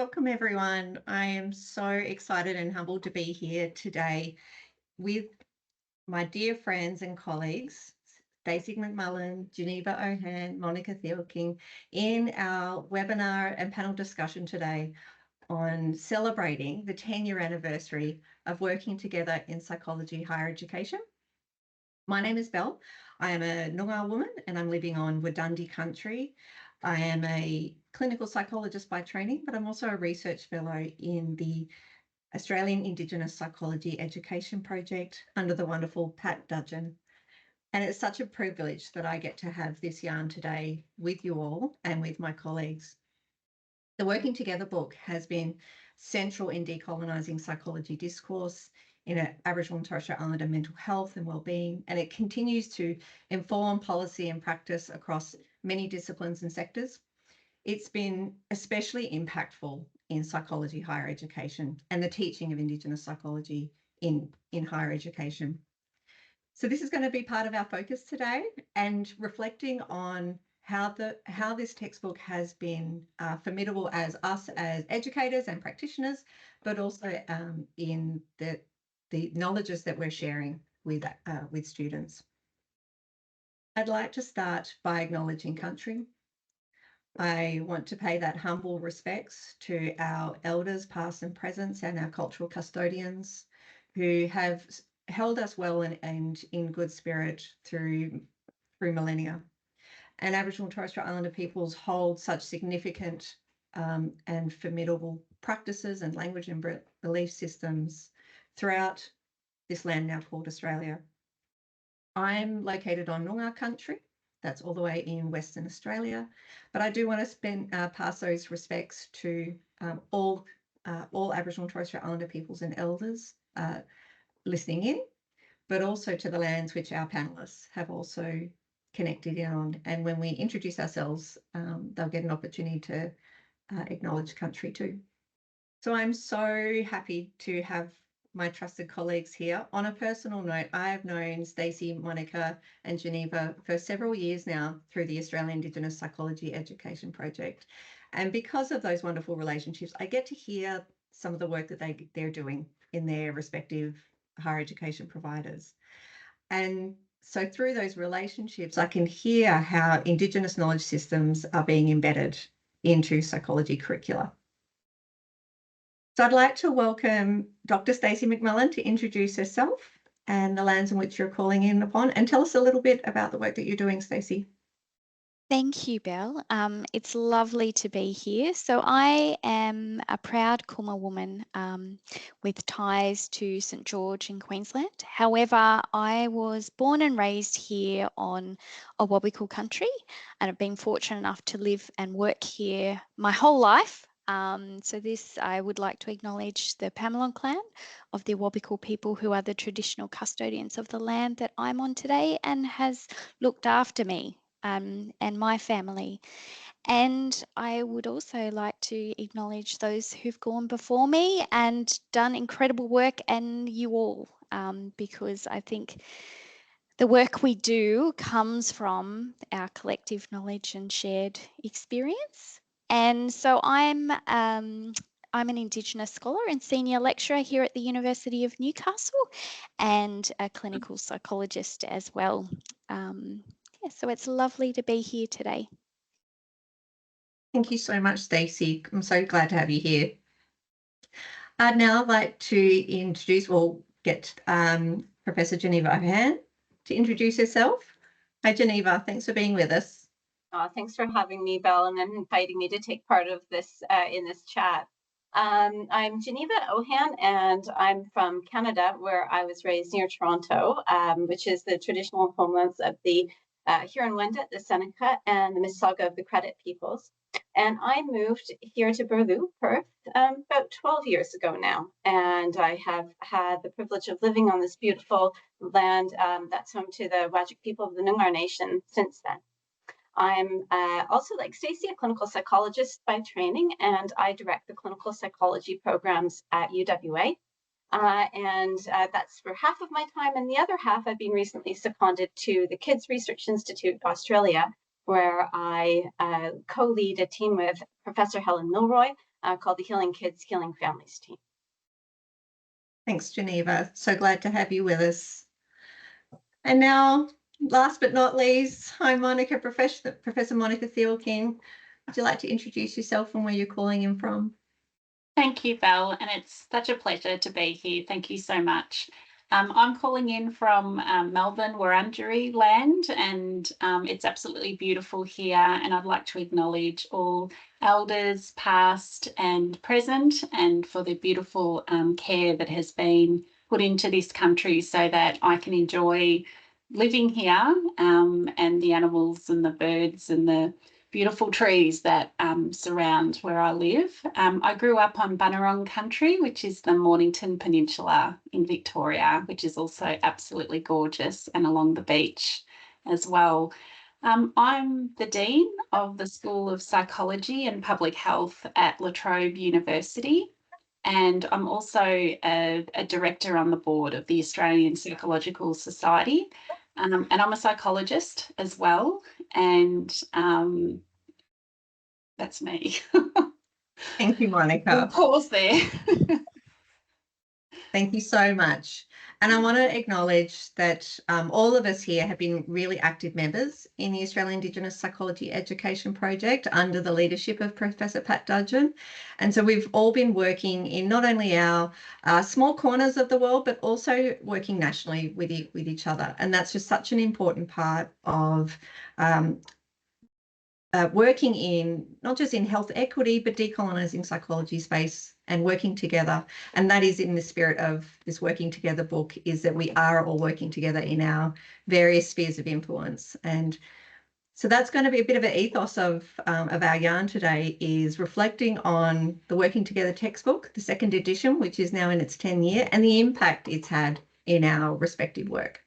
Welcome everyone. I am so excited and humbled to be here today with my dear friends and colleagues, Stacey McMullen, Jeneva Ohan, Monica Thielking, in our webinar and panel discussion today on celebrating the 10-year anniversary of working together in psychology higher education. My name is Belle. I am a Noongar woman and I'm living on Wadandi country. I am a clinical psychologist by training, but I'm also a research fellow in the Australian Indigenous Psychology Education Project under the wonderful Pat Dudgeon. And it's such a privilege that I get to have this yarn today with you all and with my colleagues. The Working Together book has been central in decolonising psychology discourse in Aboriginal and Torres Strait Islander mental health and wellbeing, and it continues to inform policy and practice across many disciplines and sectors. It's been especially impactful in psychology higher education and the teaching of Indigenous psychology in higher education. So this is going to be part of our focus today and reflecting on how this textbook has been formidable as us as educators and practitioners, but also in the knowledges that we're sharing with students. I'd like to start by acknowledging country. I want to pay that humble respects to our elders, past and present, and our cultural custodians who have held us well and in good spirit through millennia. And Aboriginal and Torres Strait Islander peoples hold such significant and formidable practices and language and belief systems throughout this land now called Australia. I'm located on Noongar country, that's all the way in Western Australia, but I do want to pass those respects to all Aboriginal and Torres Strait Islander peoples and elders listening in, but also to the lands which our panellists have also connected in on. And when we introduce ourselves, they'll get an opportunity to acknowledge country too. So I'm so happy to have my trusted colleagues here. On a personal note, I have known Stacey, Monica and Jeneva for several years now through the Australian Indigenous Psychology Education Project. And because of those wonderful relationships, I get to hear some of the work that they're doing in their respective higher education providers. And so through those relationships, I can hear how Indigenous knowledge systems are being embedded into psychology curricula. So I'd like to welcome Dr. Stacey McMullen to introduce herself and the lands in which you're calling in upon, and tell us a little bit about the work that you're doing, Stacey. Thank you, Belle. It's lovely to be here. So I am a proud Kumma woman with ties to St George in Queensland. However, I was born and raised here on Awabakal country, and I've been fortunate enough to live and work here my whole life. So I would like to acknowledge the Pamelon clan of the Awabakal people, who are the traditional custodians of the land that I'm on today and has looked after me and my family. And I would also like to acknowledge those who've gone before me and done incredible work, and you all, because I think the work we do comes from our collective knowledge and shared experience. And so I'm an Indigenous scholar and senior lecturer here at the University of Newcastle, and a clinical psychologist as well. So it's lovely to be here today. Thank you so much, Stacey. I'm so glad to have you here. I'd now like to introduce, or get Professor Jeneva Ohan to introduce herself. Hi, Jeneva. Thanks for being with us. Thanks for having me, Belle, and inviting me to take part of this in this chat. I'm Jeneva Ohan, and I'm from Canada, where I was raised near Toronto, which is the traditional homelands of the Huron-Wendat, the Seneca, and the Mississauga of the Credit peoples. And I moved here to Burloo, Perth, about 12 years ago now. And I have had the privilege of living on this beautiful land that's home to the Whadjuk people of the Noongar Nation since then. I'm also, like Stacey, a clinical psychologist by training, and I direct the clinical psychology programs at UWA. That's for half of my time, and the other half I've been recently seconded to the Kids Research Institute Australia, where I co-lead a team with Professor Helen Milroy called the Healing Kids, Healing Families team. Thanks, Jeneva. So glad to have you with us. And now, last but not least, hi, Monica, Professor Monica Thielking. Would you like to introduce yourself and where you're calling in from? Thank you, Belle, and it's such a pleasure to be here. Thank you so much. I'm calling in from Melbourne, Wurundjeri land, and it's absolutely beautiful here. And I'd like to acknowledge all elders, past and present, and for the beautiful care that has been put into this country so that I can enjoy living here, and the animals and the birds and the beautiful trees that surround where I live. I grew up on Bunurong country, which is the Mornington Peninsula in Victoria, which is also absolutely gorgeous, and along the beach as well. I'm the Dean of the School of Psychology and Public Health at La Trobe University, and I'm also a director on the board of the Australian Psychological Society. And I'm a psychologist as well, and that's me. Thank you, Monica. We'll pause there. Thank you so much. And I want to acknowledge that all of us here have been really active members in the Australian Indigenous Psychology Education Project under the leadership of Professor Pat Dudgeon. And so we've all been working in not only our small corners of the world, but also working nationally with each other. And that's just such an important part of working in not just in health equity, but decolonising psychology space and working together. And that is in the spirit of this Working Together book, is that we are all working together in our various spheres of influence. And so that's going to be a bit of an ethos of our yarn today, is reflecting on the Working Together textbook, the second edition, which is now in its 10th year, and the impact it's had in our respective work.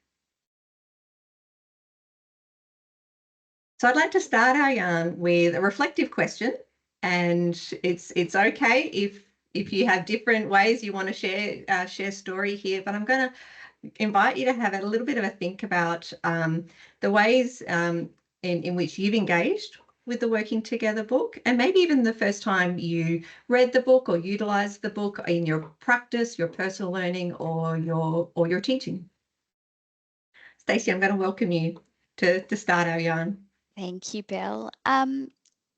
So I'd like to start our yarn with a reflective question, and it's okay if you have different ways you want to share story here, but I'm going to invite you to have a little bit of a think about the ways in which you've engaged with the Working Together book, and maybe even the first time you read the book or utilised the book in your practice, your personal learning, or your teaching. Stacey, I'm going to welcome you to start our yarn. Thank you, Belle.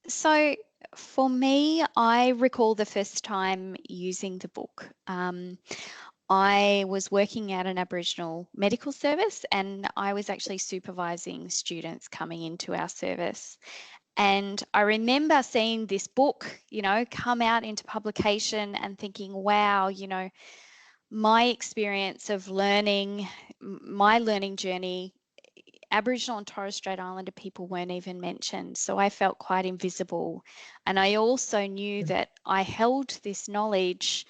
So for me, I recall the first time using the book. I was working at an Aboriginal medical service, and I was actually supervising students coming into our service. And I remember seeing this book, come out into publication and thinking, wow, my experience of learning, my learning journey, Aboriginal and Torres Strait Islander people weren't even mentioned. So I felt quite invisible. And I also knew that I held this knowledge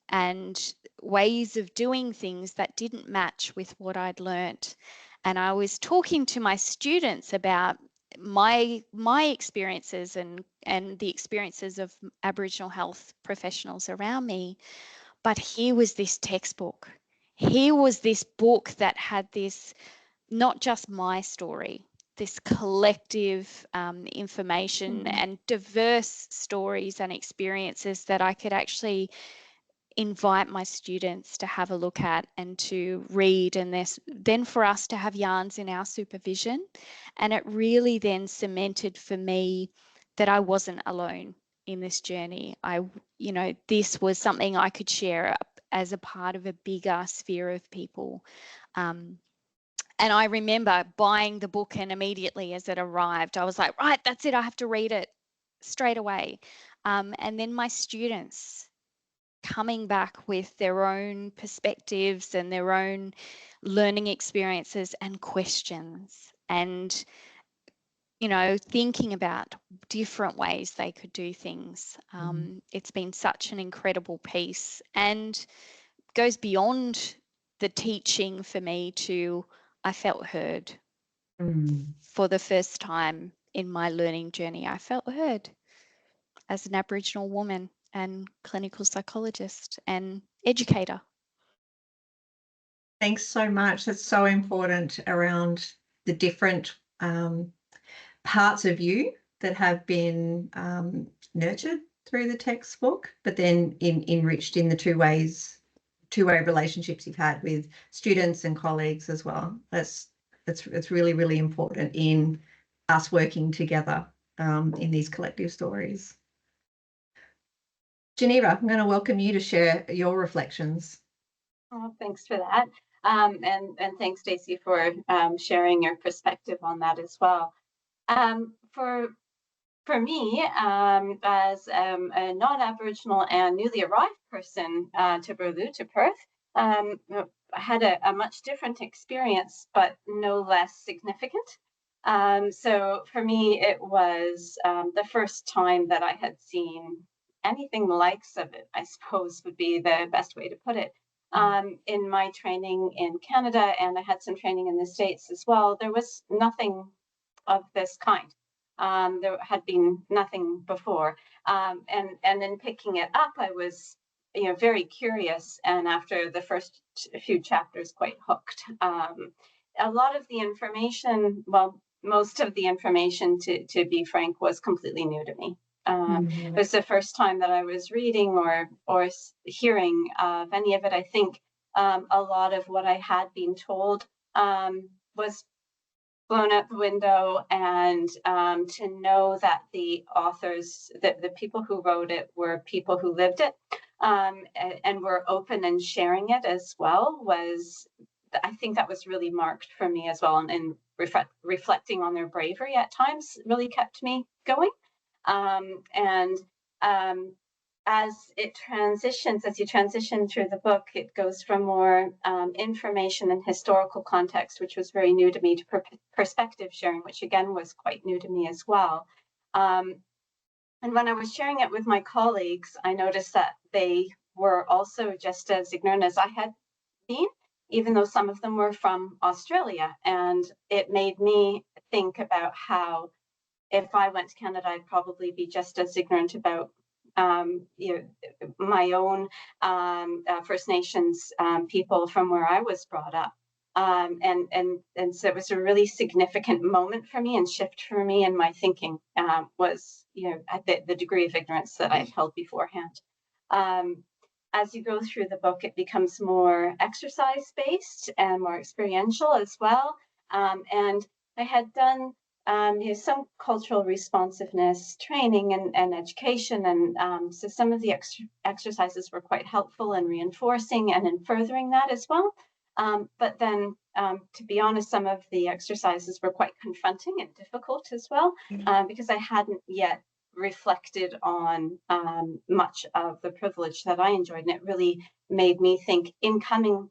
and ways of doing things that didn't match with what I'd learnt. And I was talking to my students about my experiences and the experiences of Aboriginal health professionals around me. But here was this textbook. Here was this book that had this, not just my story, this collective information and diverse stories and experiences that I could actually invite my students to have a look at and to read, and then for us to have yarns in our supervision. And it really then cemented for me that I wasn't alone in this journey. This was something I could share as a part of a bigger sphere of people. And I remember buying the book, and immediately as it arrived, I was like, right, that's it. I have to read it straight away. And then my students coming back with their own perspectives and their own learning experiences and questions, and thinking about different ways they could do things. It's been such an incredible piece, and goes beyond the teaching for me to, I felt heard. For the first time in my learning journey, I felt heard as an Aboriginal woman and clinical psychologist and educator. Thanks so much. That's so important, around the different parts of you that have been nurtured through the textbook, but then enriched in the two-way relationships you've had with students and colleagues as well. It's really, really important in us working together in these collective stories. Jeneva, I'm going to welcome you to share your reflections. Oh, thanks for that. And thanks, Stacey, for sharing your perspective on that as well. For me, as a non-Aboriginal and newly arrived person to Burloo, to Perth, I had a much different experience, but no less significant. So for me, it was the first time that I had seen anything the likes of it, I suppose would be the best way to put it. In my training in Canada, and I had some training in the States as well, there was nothing of this kind. There had been nothing before. And in picking it up, I was very curious, and after the first few chapters, quite hooked. A lot of the information, well, most of the information, to be frank, was completely new to me. It was the first time that I was reading or hearing of any of it. I think a lot of what I had been told was blown out the window, and to know that the authors, the people who wrote it, were people who lived it and were open and sharing it as well, I think that was really marked for me as well, and reflecting on their bravery at times really kept me going. As you transition through the book, it goes from more information and historical context, which was very new to me, to perspective sharing, which again was quite new to me as well. And when I was sharing it with my colleagues, I noticed that they were also just as ignorant as I had been, even though some of them were from Australia. And it made me think about how, if I went to Canada, I'd probably be just as ignorant about my own First Nations people from where I was brought up. And so it was a really significant moment for me, and shift for me in my thinking was, the degree of ignorance that I'd held beforehand. As you go through the book, it becomes more exercise-based and more experiential as well. And I had done some cultural responsiveness training and education, and so some of the exercises were quite helpful in reinforcing and in furthering that as well. But then, to be honest, some of the exercises were quite confronting and difficult as well, because I hadn't yet reflected on much of the privilege that I enjoyed. And it really made me think, in coming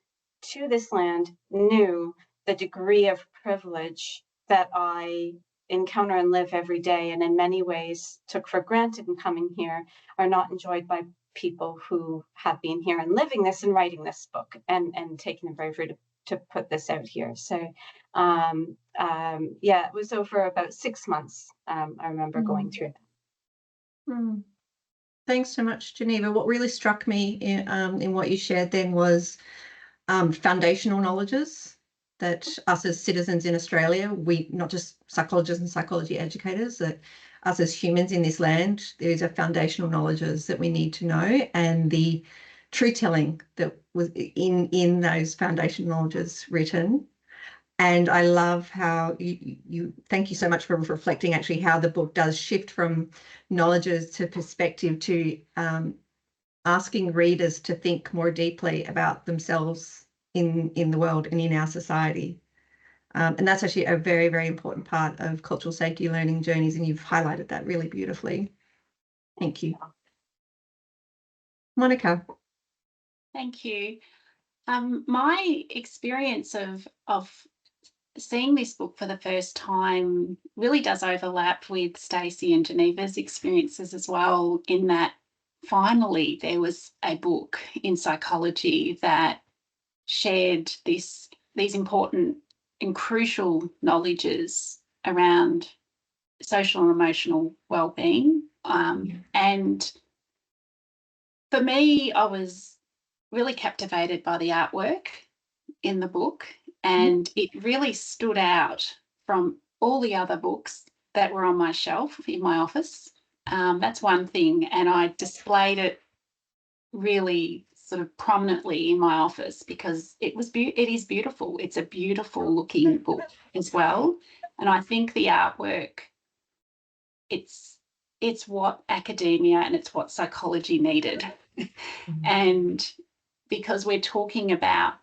to this land, knew the degree of privilege that I encounter and live every day, and in many ways took for granted in coming here, are not enjoyed by people who have been here and living this and writing this book and taking the bravery to put this out here. So it was over about 6 months. I remember going through that. Thanks so much, Jeneva. What really struck me in what you shared then was foundational knowledges that us as citizens in Australia, we, not just psychologists and psychology educators, that us as humans in this land, these are foundational knowledges that we need to know, and the truth telling that was in those foundational knowledges written. And I love how you thank you so much for reflecting actually how the book does shift from knowledges to perspective, to asking readers to think more deeply about themselves in the world and in our society. And that's actually a very, very important part of cultural safety learning journeys, and you've highlighted that really beautifully. Thank you. Monica. Thank you. My experience of seeing this book for the first time really does overlap with Stacey and Geneva's experiences as well, in that finally there was a book in psychology that shared these important and crucial knowledges around social and emotional well-being. And for me, I was really captivated by the artwork in the book, and it really stood out from all the other books that were on my shelf in my office. That's one thing, and I displayed it really sort of prominently in my office because it is beautiful. It's a beautiful looking book as well, and I think the artwork, it's what academia and it's what psychology needed. And because we're talking about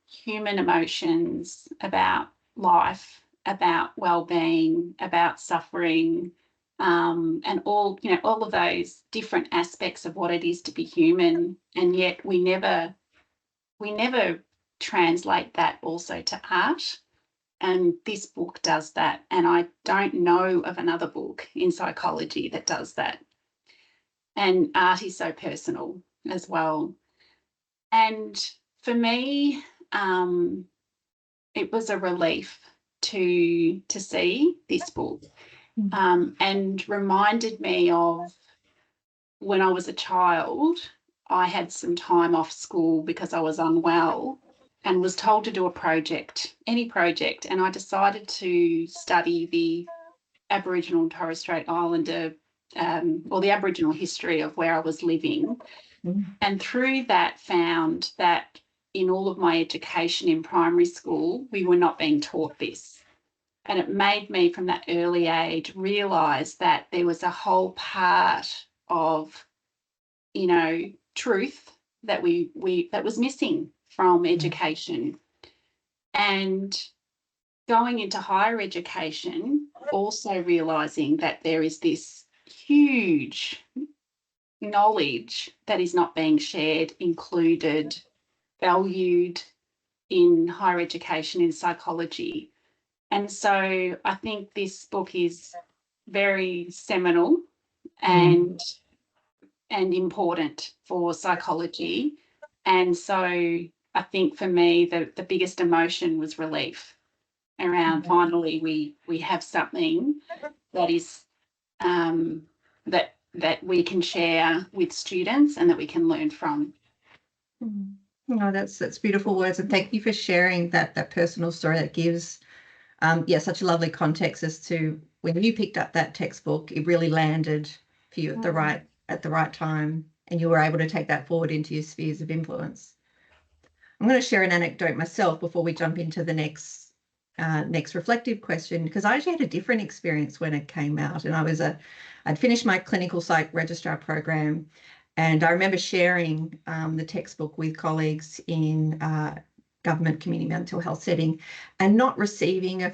human emotions, about life, about well-being, about suffering, and all of those different aspects of what it is to be human, and yet we never translate that also to art. And this book does that, and I don't know of another book in psychology that does that. And art is so personal as well. And for me, it was a relief to see this book, and reminded me of when I was a child. I had some time off school because I was unwell and was told to do a project, any project, and I decided to study the Aboriginal and Torres Strait Islander, or the Aboriginal history of where I was living. And through that found that in all of my education in primary school, we were not being taught this. And it made me from that early age realise that there was a whole part of, truth that that was missing from education. And going into higher education, also realising that there is this huge knowledge that is not being shared, included, valued in higher education in psychology. And so I think this book is very seminal and important for psychology. And so I think for me the biggest emotion was relief around finally we have something that is that we can share with students and that we can learn from. No, that's beautiful words, and thank you for sharing that personal story. That gives such a lovely context as to when you picked up that textbook, it really landed for you at the right time, and you were able to take that forward into your spheres of influence. I'm going to share an anecdote myself before we jump into the next reflective question, because I actually had a different experience when it came out, and I'd finished my clinical psych registrar program, and I remember sharing the textbook with colleagues in government community mental health setting and not receiving a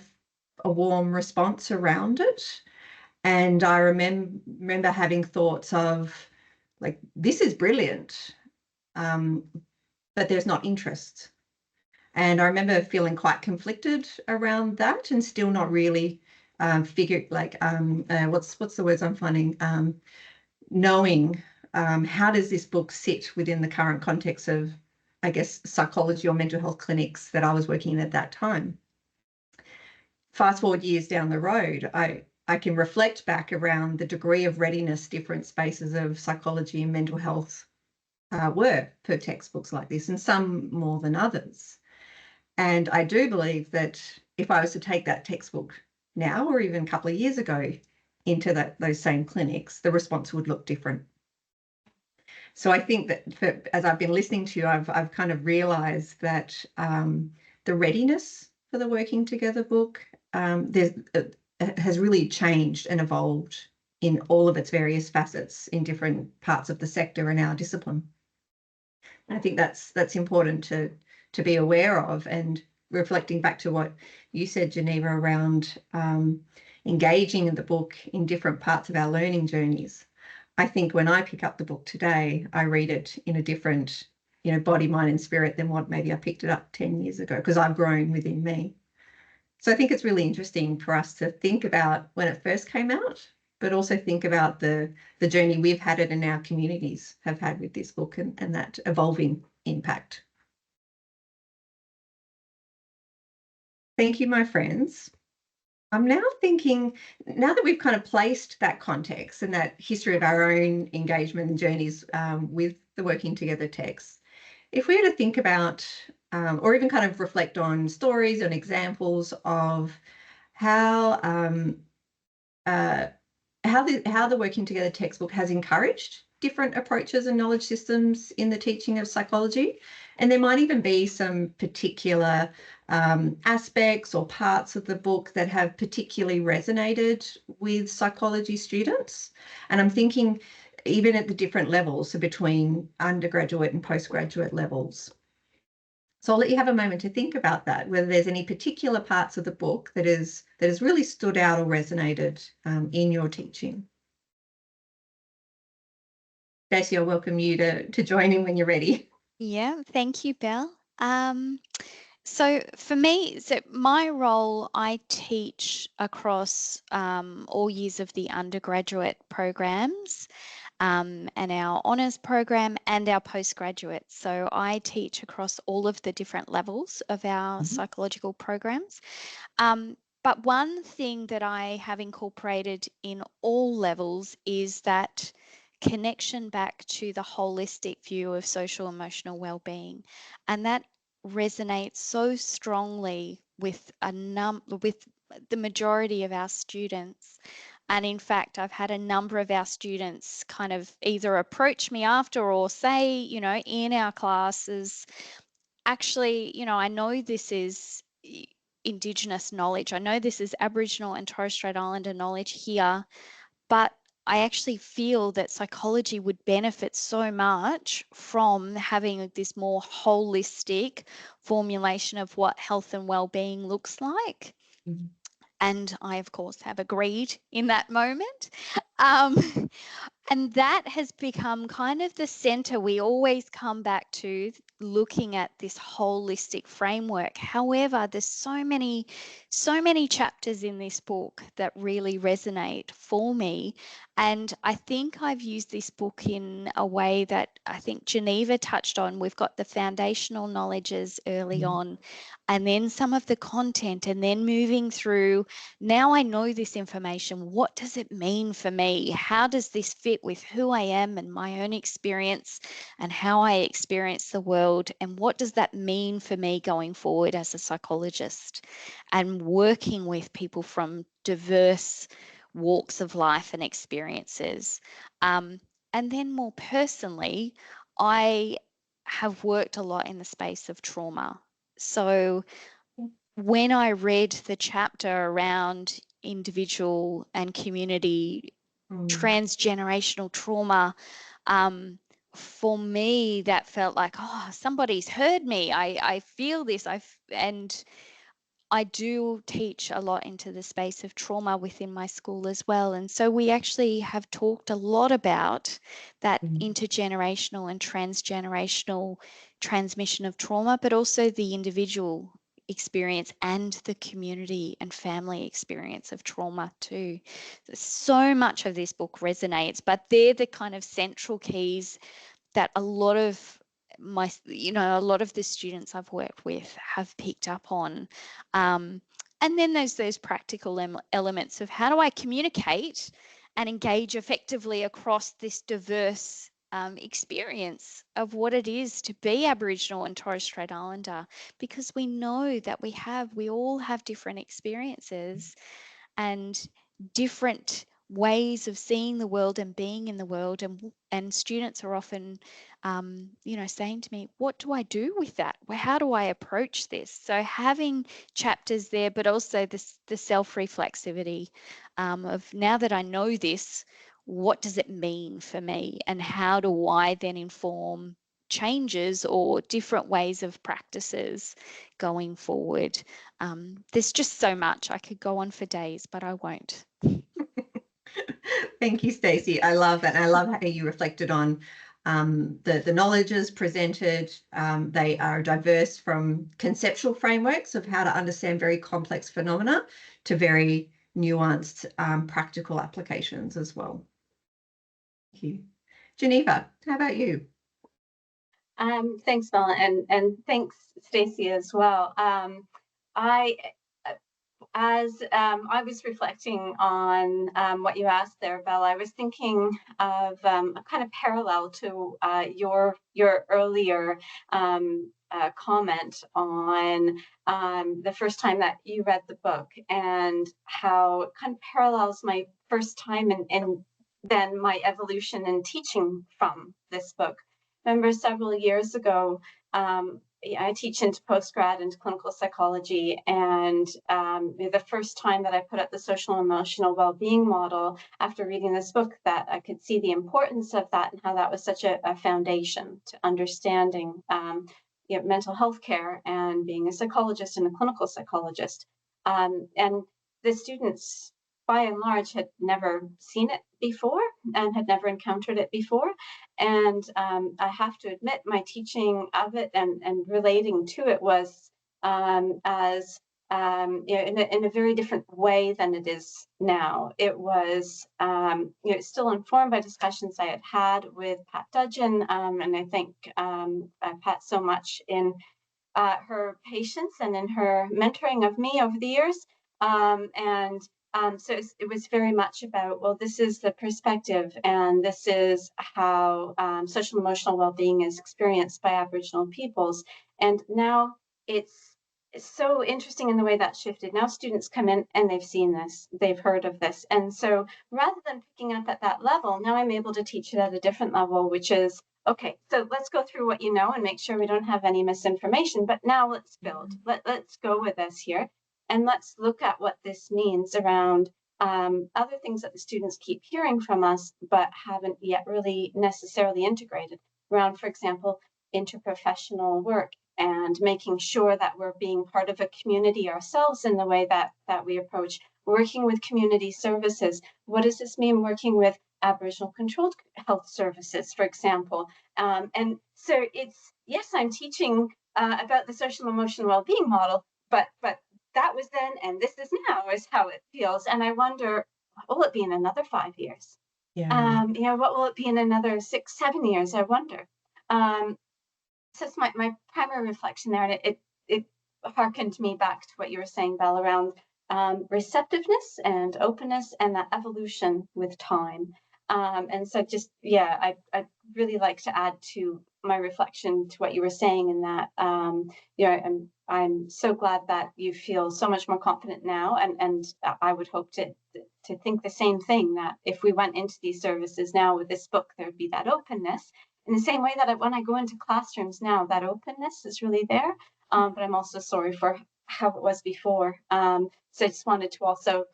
warm response around it. And I remember having thoughts of, like, this is brilliant, but there's not interest. And I remember feeling quite conflicted around that and still not really what's the words I'm finding, knowing how does this book sit within the current context of, I guess, psychology or mental health clinics that I was working in at that time. Fast forward years down the road, I can reflect back around the degree of readiness different spaces of psychology and mental health were for textbooks like this, and some more than others. And I do believe that if I was to take that textbook now or even a couple of years ago into those same clinics, the response would look different. So I think that as I've been listening to you, I've kind of realised that the readiness for the Working Together book has really changed and evolved in all of its various facets in different parts of the sector and our discipline. And I think that's important to be aware of. And reflecting back to what you said, Jeneva, around engaging in the book in different parts of our learning journeys. I think when I pick up the book today, I read it in a different, body, mind and spirit than what maybe I picked it up 10 years ago, because I've grown within me. So I think it's really interesting for us to think about when it first came out, but also think about the journey we've had it and our communities have had with this book and that evolving impact. Thank you, my friends. I'm now thinking, now that we've kind of placed that context and that history of our own engagement and journeys with the Working Together text, if we were to think about or even kind of reflect on stories and examples of how how the Working Together textbook has encouraged different approaches and knowledge systems in the teaching of psychology. And there might even be some particular aspects or parts of the book that have particularly resonated with psychology students. And I'm thinking even at the different levels, so between undergraduate and postgraduate levels. So I'll let you have a moment to think about that, whether there's any particular parts of the book that has really stood out or resonated in your teaching. Stacey, I'll welcome you to join in when you're ready. Yeah, thank you, Belle. So for me, my role, I teach across all years of the undergraduate programs and our honours program and our postgraduate. So I teach across all of the different levels of our psychological programs. But one thing that I have incorporated in all levels is that connection back to the holistic view of social emotional well-being, and that resonates so strongly with with the majority of our students. And in fact, I've had a number of our students kind of either approach me after or say, you know, in our classes, actually, you know, I know this is Indigenous knowledge. I know this is Aboriginal and Torres Strait Islander knowledge here, but I actually feel that psychology would benefit so much from having this more holistic formulation of what health and well-being looks like. And I, of course, have agreed in that moment. And that has become kind of the center we always come back to, looking at this holistic framework. However, there's so many chapters in this book that really resonate for me. And I think I've used this book in a way that I think Jeneva touched on. We've got the foundational knowledges early on, and then some of the content, and then moving through, now I know this information. What does it mean for me? How does this fit with who I am and my own experience and how I experience the world? And what does that mean for me going forward as a psychologist and working with people from diverse walks of life and experiences? And then more personally, I have worked a lot in the space of trauma. So when I read the chapter around individual and community transgenerational trauma, for me, that felt like, oh, somebody's heard me. I feel this. And I do teach a lot into the space of trauma within my school as well. And so we actually have talked a lot about that intergenerational and transgenerational transmission of trauma, but also the individual experience and the community and family experience of trauma too. So much of this book resonates, but they're the kind of central keys that a lot of a lot of the students I've worked with have picked up on. And then there's those practical elements of how do I communicate and engage effectively across this diverse experience of what it is to be Aboriginal and Torres Strait Islander, because we know that we all have different experiences and different ways of seeing the world and being in the world, and students are often saying to me, what do I do with that? How do I approach this? So having chapters there, but also the self-reflexivity of, now that I know this, what does it mean for me, and how do I then inform changes or different ways of practices going forward? There's just so much. I could go on for days, but I won't. Thank you, Stacey. I love that. And I love how you reflected on the knowledges presented. They are diverse from conceptual frameworks of how to understand very complex phenomena to very nuanced practical applications as well. Thank you. Jeneva, how about you? Thanks, Belle, and thanks, Stacey, as well. As I was reflecting on what you asked there, Belle, I was thinking of a kind of parallel to your earlier comment on the first time that you read the book, and how it kind of parallels my first time and then my evolution in teaching from this book. Remember several years ago, I teach into postgrad into clinical psychology, and the first time that I put up the social and emotional well-being model after reading this book, that I could see the importance of that and how that was such a foundation to understanding mental health care and being a psychologist and a clinical psychologist. And the students, by and large, had never seen it before and had never encountered it before. And I have to admit, my teaching of it and relating to it was in a very different way than it is now. It was still informed by discussions I had with Pat Dudgeon, and I thank Pat so much in her patience and in her mentoring of me over the years. So it was very much about, well, this is the perspective, and this is how social and emotional well-being is experienced by Aboriginal peoples. And now it's so interesting in the way that shifted. Now students come in and they've seen this, they've heard of this. And so rather than picking up at that level, now I'm able to teach it at a different level, which is, okay, so let's go through what you know and make sure we don't have any misinformation. But now let's build. Let's go with us here. And let's look at what this means around other things that the students keep hearing from us, but haven't yet really necessarily integrated around, for example, interprofessional work and making sure that we're being part of a community ourselves in the way that we approach working with community services. What does this mean working with Aboriginal controlled health services, for example? And so it's, yes, I'm teaching about the social emotional well-being model, but that was then, and this is now, is how it feels. And I wonder, what will it be in another 5 years? Yeah. What will it be in another 6, 7 years? I wonder. So it's my primary reflection there, and it harkened me back to what you were saying, Belle, around receptiveness and openness and that evolution with time. And so just, yeah, I'd really like to add to my reflection to what you were saying in that, I'm so glad that you feel so much more confident now. And I would hope to think the same thing, that if we went into these services now with this book, there'd be that openness in the same way that when I go into classrooms now, that openness is really there. But I'm also sorry for how it was before. So I just wanted to also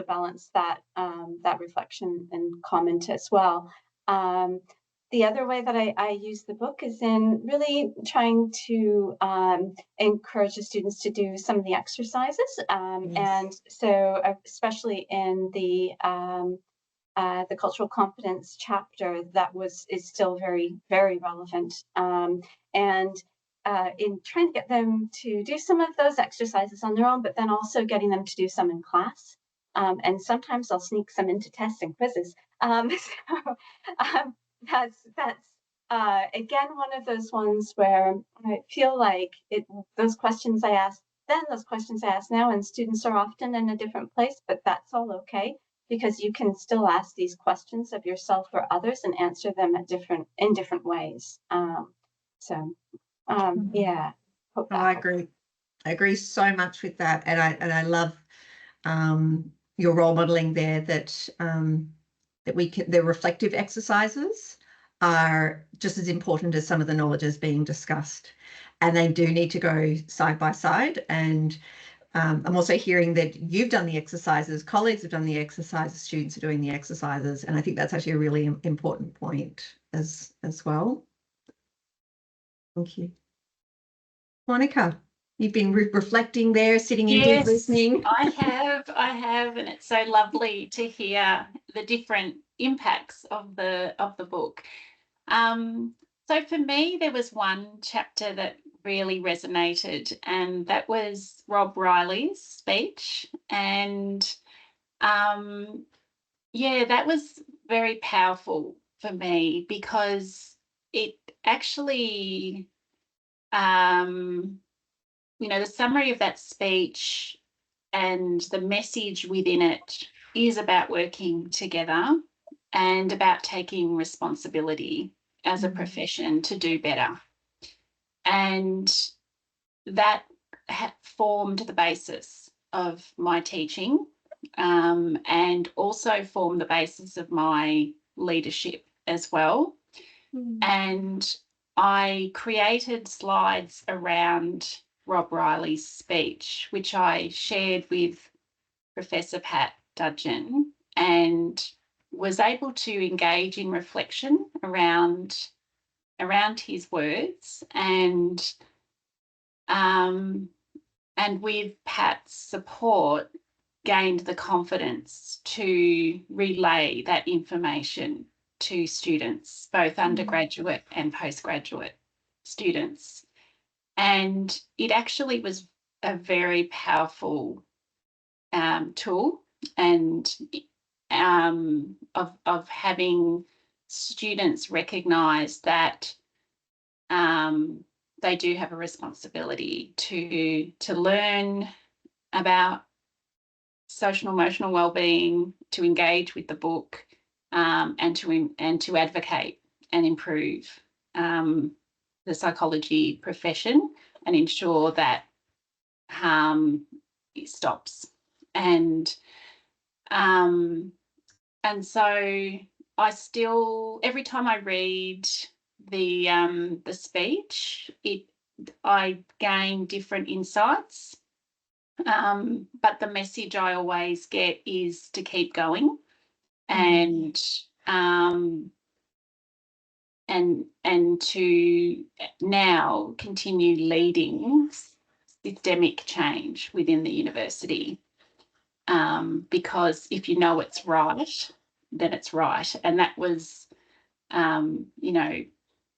balance that that reflection and comment as well. The other way that I use the book is in really trying to encourage the students to do some of the exercises. Yes. And so especially in the cultural competence chapter, that is still very, very relevant. And in trying to get them to do some of those exercises on their own, but then also getting them to do some in class. And sometimes I'll sneak some into tests and quizzes. That's again one of those ones where I feel like those questions I asked then, those questions I ask now, and students are often in a different place, but that's all okay, because you can still ask these questions of yourself or others and answer them in different ways. Yeah. Oh, I agree. I agree so much with that, and I love your role modeling there, that the reflective exercises are just as important as some of the knowledge being discussed, and they do need to go side by side. And I'm also hearing that you've done the exercises, colleagues have done the exercises, students are doing the exercises, and I think that's actually a really important point as well. Thank you. Monica, you've been reflecting there, sitting in deep listening. I have, and it's so lovely to hear the different impacts of the book. So for me, there was one chapter that really resonated, and that was Rob Riley's speech. And that was very powerful for me, because it actually the summary of that speech and the message within it is about working together and about taking responsibility as a profession to do better. And that formed the basis of my teaching. and also formed the basis of my leadership as well. And I created slides around Rob Riley's speech, which I shared with Professor Pat Dudgeon, and was able to engage in reflection around his words, and with Pat's support gained the confidence to relay that information to students, both undergraduate and postgraduate students. And it actually was a very powerful tool, and of having students recognise that they do have a responsibility to learn about social and emotional wellbeing, to engage with the book, and to advocate and improve the psychology profession and ensure that harm stops. And so I still, every time I read the speech, I gain different insights. But the message I always get is to keep going, and to now continue leading systemic change within the university, because if you know it's right, then it's right. And that was,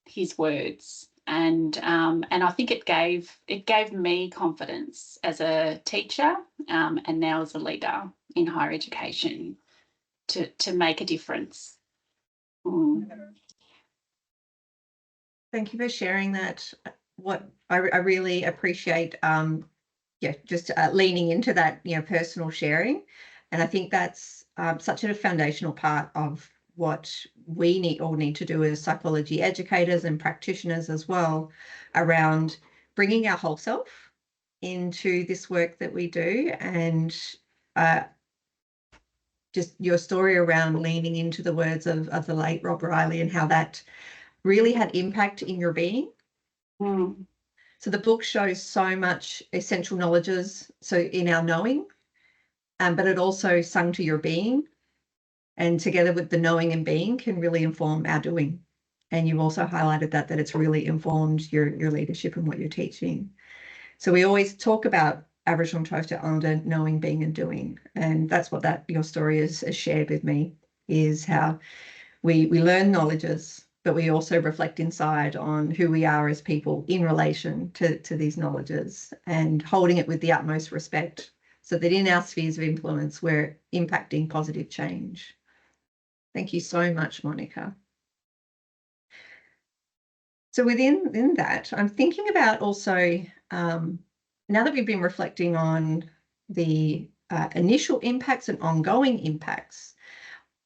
his words. And I think it gave me confidence as a teacher, and now as a leader in higher education to make a difference. Thank you for sharing that. What I really appreciate, just leaning into that, personal sharing. And I think that's such a foundational part of what we all need to do as psychology educators and practitioners as well, around bringing our whole self into this work that we do. And just your story around leaning into the words of the late Rob Riley and how that really had impact in your being. So the book shows so much essential knowledges, so in our knowing, but it also sung to your being, and together with the knowing and being can really inform our doing. And you also highlighted that it's really informed your leadership and what you're teaching. So we always talk about Aboriginal and Torres Strait Islander knowing, being and doing, and that's what your story has shared with me, is how we learn knowledges, but we also reflect inside on who we are as people in relation to these knowledges, and holding it with the utmost respect, so that in our spheres of influence, we're impacting positive change. Thank you so much, Monica. So within that, I'm thinking about also, now that we've been reflecting on the initial impacts and ongoing impacts,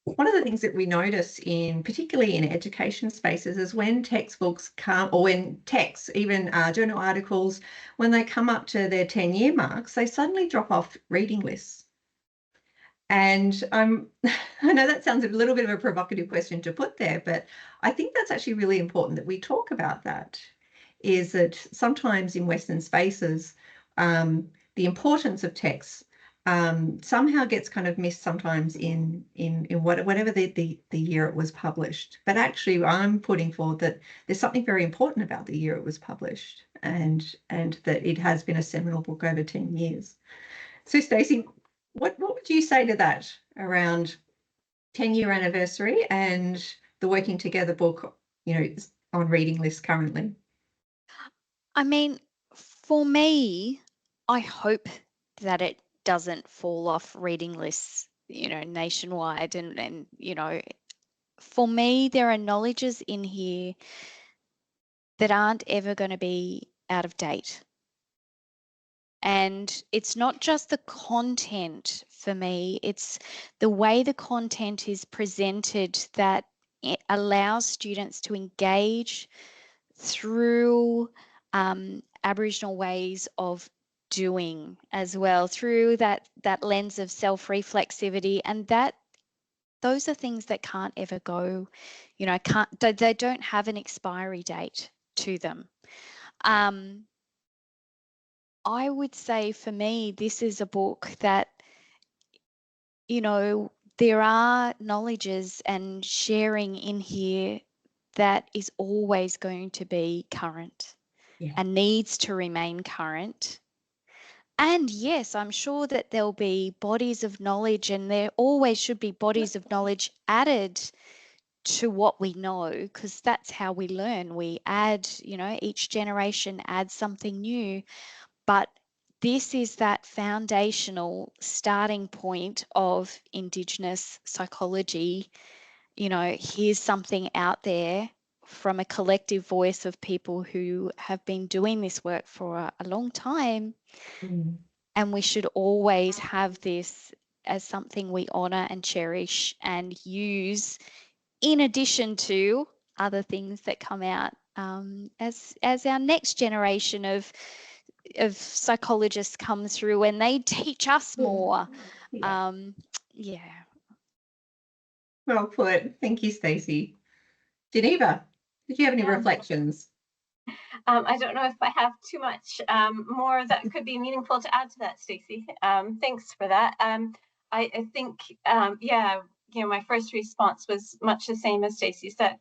one of the things that we notice particularly in education spaces, is when textbooks come, or when texts, even journal articles, when they come up to their 10-year marks, they suddenly drop off reading lists. And I know that sounds a little bit of a provocative question to put there, but I think that's actually really important that we talk about that, is that sometimes in Western spaces, the importance of texts somehow gets kind of missed sometimes in whatever the year it was published. But actually, I'm putting forward that there's something very important about the year it was published, and that it has been a seminal book over 10 years. So Stacey, what would you say to that around 10-year anniversary and the Working Together book, on reading lists currently? I mean, for me, I hope that it doesn't fall off reading lists, nationwide. And for me, there are knowledges in here that aren't ever going to be out of date. And it's not just the content for me, it's the way the content is presented that it allows students to engage through Aboriginal ways of doing as well through that lens of self-reflexivity, and those are things that can't ever go, they don't have an expiry date to them. I would say for me, this is a book that, there are knowledges and sharing in here that is always going to be current and needs to remain current. And yes, I'm sure that there'll be bodies of knowledge, and there always should be bodies of knowledge added to what we know, because that's how we learn. We add, each generation adds something new. But this is that foundational starting point of Indigenous psychology. Here's something out there from a collective voice of people who have been doing this work for a long time. And we should always have this as something we honour and cherish and use, in addition to other things that come out as our next generation of psychologists come through and they teach us more. Yeah. Well put. Thank you, Stacey. Jeneva, did you have any reflections? I don't know if I have too much more that could be meaningful to add to that, Stacey. Thanks for that. I think, my first response was much the same as Stacey said.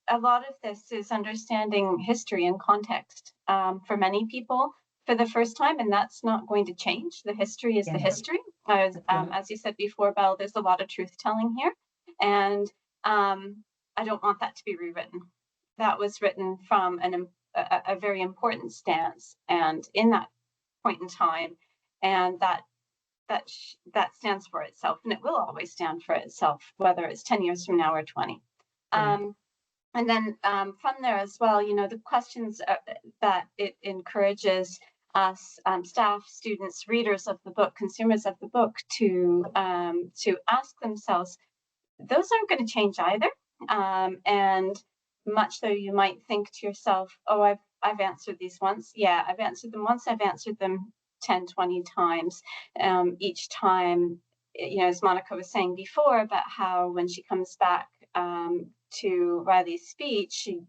A lot of this is understanding history and context for many people for the first time, and that's not going to change. The history is the history. As you said before, Belle, there's a lot of truth telling here, and I don't want that to be rewritten. That was written from a very important stance, and in that point in time, and that stands for itself, and it will always stand for itself, whether it's 10 years from now or 20. And then from there as well, the questions that it encourages us, staff, students, readers of the book, consumers of the book, to ask themselves, those aren't going to change either. And much though you might think to yourself, oh, I've answered these once. Yeah, I've answered them once. I've answered them 10, 20 times. Each time, as Monica was saying before, about how when she comes back to Riley's speech, she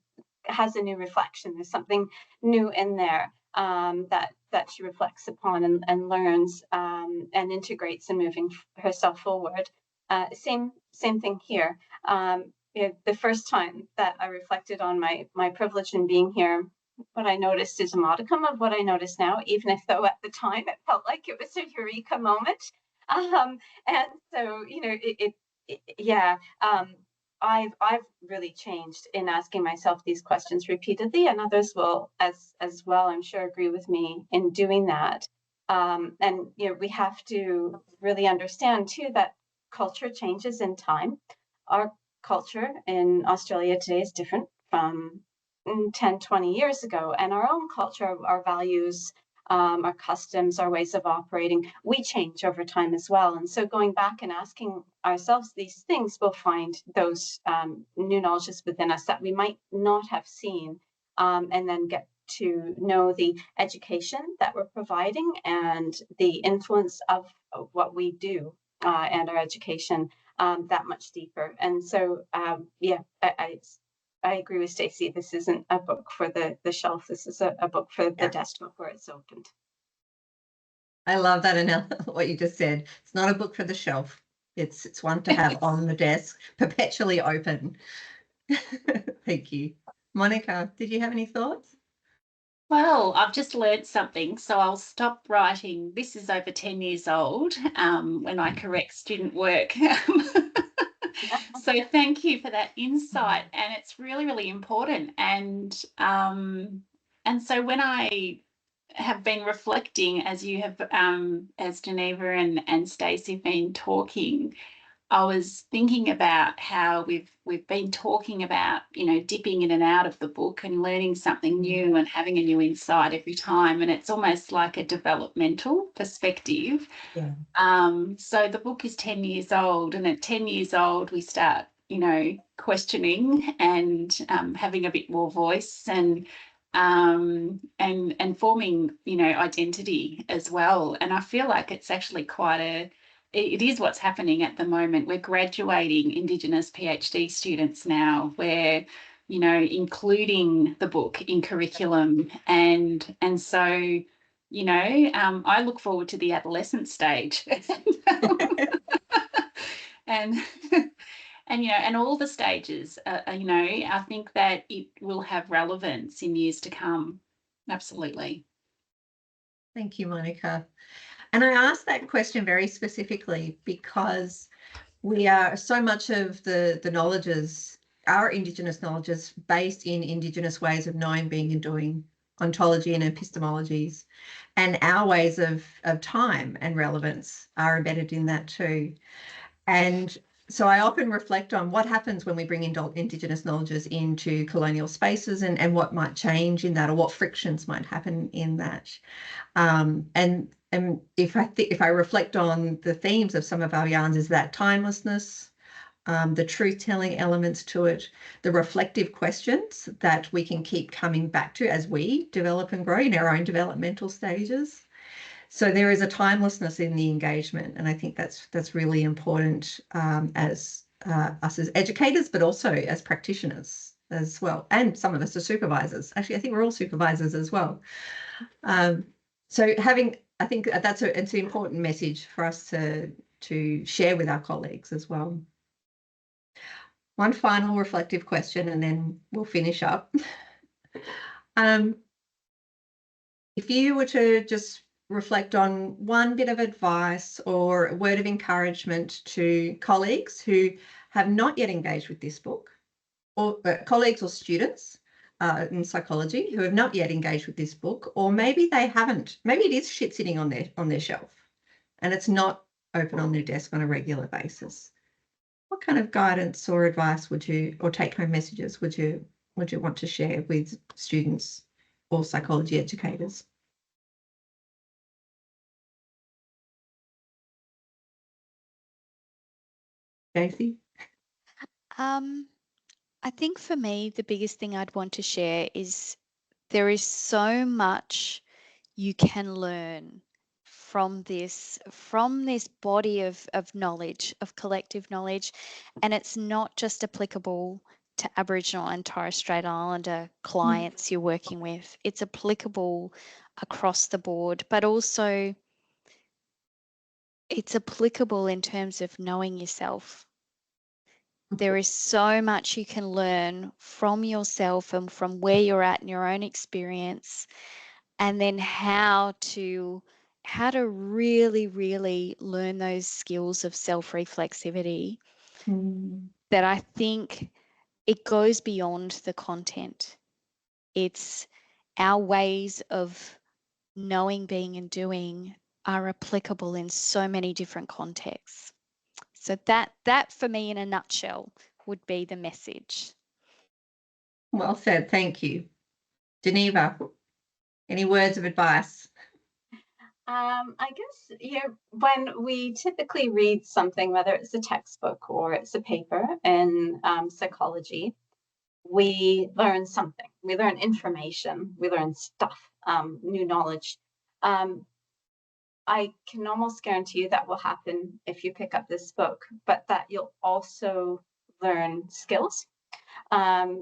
has a new reflection. There's something new in there that she reflects upon and learns and integrates in moving herself forward. Same thing here. The first time that I reflected on my privilege in being here, what I noticed is a modicum of what I notice now, even if though at the time it felt like it was a eureka moment. And so, I've really changed in asking myself these questions repeatedly, and others will as well, I'm sure, agree with me in doing that. And we have to really understand too that culture changes in time. Our culture in Australia today is different from 10, 20 years ago, and our own culture, our values, our customs, our ways of operating, we change over time as well. And so going back and asking ourselves these things, we'll find those new knowledges within us that we might not have seen, and then get to know the education that we're providing and the influence of what we do and our education that much deeper. And so, I agree with Stacey. This isn't a book for the shelf. This is a book for the desktop where it's opened. I love that, what you just said. It's not a book for the shelf. It's one to have on the desk, perpetually open. Thank you. Monica, did you have any thoughts? Well, I've just learned something, so I'll stop writing. This is over 10 years old when I correct student work. So thank you for that insight, and it's really, really important. And so when I have been reflecting, as you have, as Jeneva and Stacey have been talking, I was thinking about how we've been talking about, dipping in and out of the book and learning something new and having a new insight every time. And it's almost like a developmental perspective. Yeah. So the book is 10 years old, and at 10 years old, we start, questioning and having a bit more voice. And and forming, you know, identity as well. And I feel like it's actually it is what's happening at the moment. We're graduating Indigenous PhD students now, where, you know, including the book in curriculum, and so, you know, I look forward to the adolescent stage. and and, you know, and all the stages, you know, I think that it will have relevance in years to come. Absolutely. Thank you, Monica. And I asked that question very specifically because we are so much of the knowledges, our Indigenous knowledges, based in Indigenous ways of knowing, being and doing, ontology and epistemologies, and our ways of time and relevance are embedded in that too. And so I often reflect on what happens when we bring Indigenous knowledges into colonial spaces, and what might change in that, or what frictions might happen in that. And if I reflect on the themes of some of our yarns, is that timelessness, the truth-telling elements to it, the reflective questions that we can keep coming back to as we develop and grow in our own developmental stages. So there is a timelessness in the engagement, and I think that's really important, as us as educators, but also as practitioners as well, and some of us are supervisors. Actually, I think we're all supervisors as well. So I think it's an important message for us to share with our colleagues as well. One final reflective question, and then we'll finish up. If you were to just reflect on one bit of advice or a word of encouragement to colleagues who have not yet engaged with this book, or colleagues or students in psychology who have not yet engaged with this book, or maybe they haven't, maybe it is sitting on their shelf and it's not open on their desk on a regular basis. What kind of guidance or advice or take-home messages would you want to share with students or psychology educators? Stacey? I think for me, the biggest thing I'd want to share is there is so much you can learn from this body of knowledge, of collective knowledge, and it's not just applicable to Aboriginal and Torres Strait Islander clients you're working with. It's applicable across the board, but also it's applicable in terms of knowing yourself. There is so much you can learn from yourself and from where you're at in your own experience, and then how to really, really learn those skills of self-reflexivity that I think it goes beyond the content. It's our ways of knowing, being and doing are applicable in so many different contexts. So that for me in a nutshell would be the message. Well said, thank you. Jeneva, any words of advice? I guess, when we typically read something, whether it's a textbook or it's a paper in psychology, we learn something. We learn information. We learn stuff, new knowledge. I can almost guarantee you that will happen if you pick up this book, but that you'll also learn skills.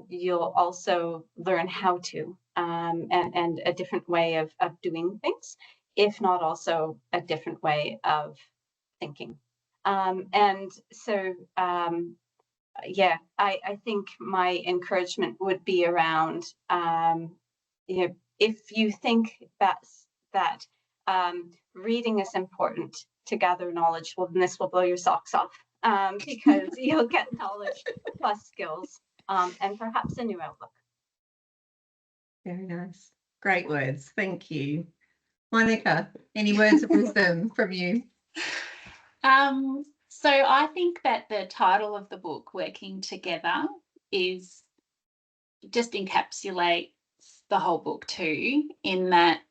You'll also learn how to, and a different way of doing things, if not also a different way of thinking. And so, I think my encouragement would be around, if you think that reading is important to gather knowledge, well, then this will blow your socks off, because you'll get knowledge plus skills, and perhaps a new outlook. Very nice. Great words. Thank you. Monica, any words of wisdom from you? So I think that the title of the book, Working Together, just encapsulates the whole book too, in that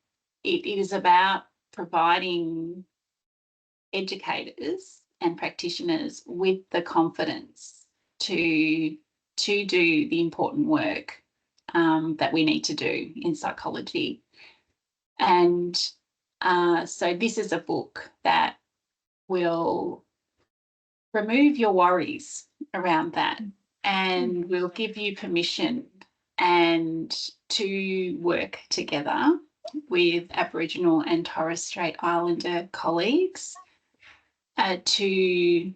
it is about providing educators and practitioners with the confidence to do the important work that we need to do in psychology. And so this is a book that will remove your worries around that and will give you permission and to work together with Aboriginal and Torres Strait Islander colleagues to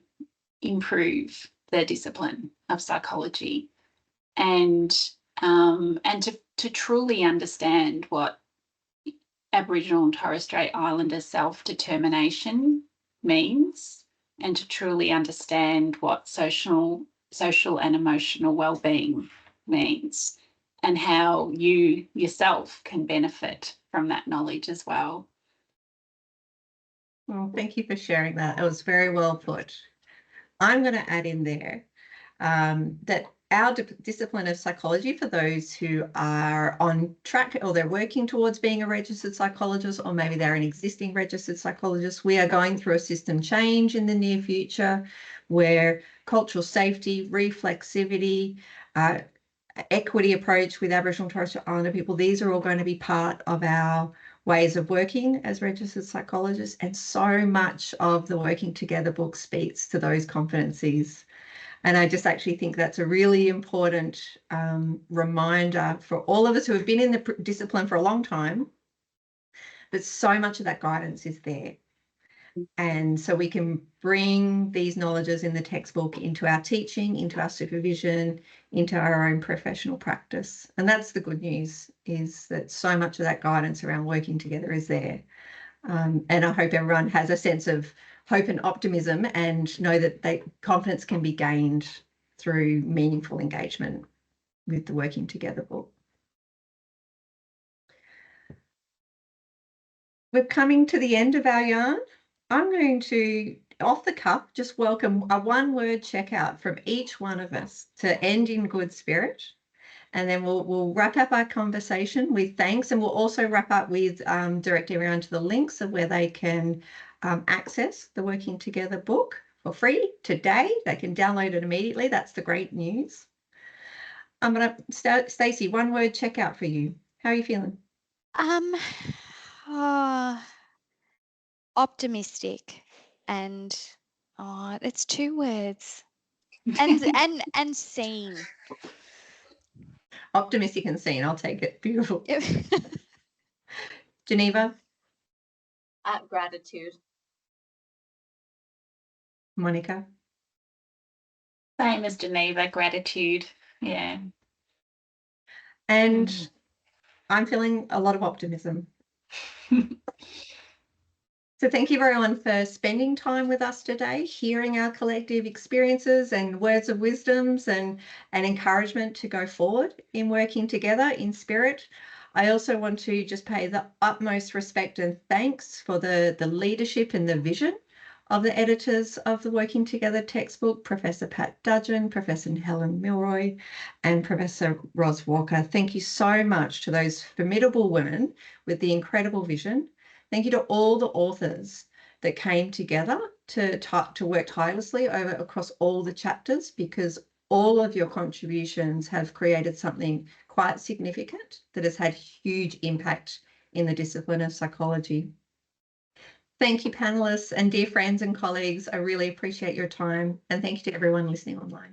improve the discipline of psychology and to truly understand what Aboriginal and Torres Strait Islander self-determination means, and to truly understand what social and emotional well-being means, and how you yourself can benefit from that knowledge as well. Well, thank you for sharing that. It was very well put. I'm going to add in there that our discipline of psychology, for those who are on track or they're working towards being a registered psychologist, or maybe they're an existing registered psychologist, we are going through a system change in the near future where cultural safety, reflexivity, equity approach with Aboriginal and Torres Strait Islander people, these are all going to be part of our ways of working as registered psychologists, and so much of the Working Together book speaks to those competencies. And I just actually think that's a really important reminder for all of us who have been in the discipline for a long time, that so much of that guidance is there. And so we can bring these knowledges in the textbook into our teaching, into our supervision, into our own professional practice. And that's the good news, is that so much of that guidance around working together is there. And I hope everyone has a sense of hope and optimism and know that confidence can be gained through meaningful engagement with the Working Together book. We're coming to the end of our yarn. I'm going to, off the cuff, just welcome a one-word checkout from each one of us to end in good spirit. And then we'll wrap up our conversation with thanks, and we'll also wrap up with directing around to the links of where they can access the Working Together book for free today. They can download it immediately. That's the great news. I'm going to start, Stacey, one word checkout for you. How are you feeling? Optimistic, and it's 2 words, and seen. Optimistic and seen. I'll take it. Beautiful. Jeneva? Gratitude. Monica? Same as Jeneva, gratitude. Yeah. And I'm feeling a lot of optimism. So thank you everyone for spending time with us today, hearing our collective experiences and words of wisdoms and encouragement to go forward in working together in spirit. I also want to just pay the utmost respect and thanks for the leadership and the vision of the editors of the Working Together textbook, Professor Pat Dudgeon, Professor Helen Milroy, and Professor Ros Walker. Thank you so much to those formidable women with the incredible vision. Thank you to all the authors that came together to work tirelessly across all the chapters, because all of your contributions have created something quite significant that has had huge impact in the discipline of psychology. Thank you, panelists and dear friends and colleagues. I really appreciate your time, and thank you to everyone listening online.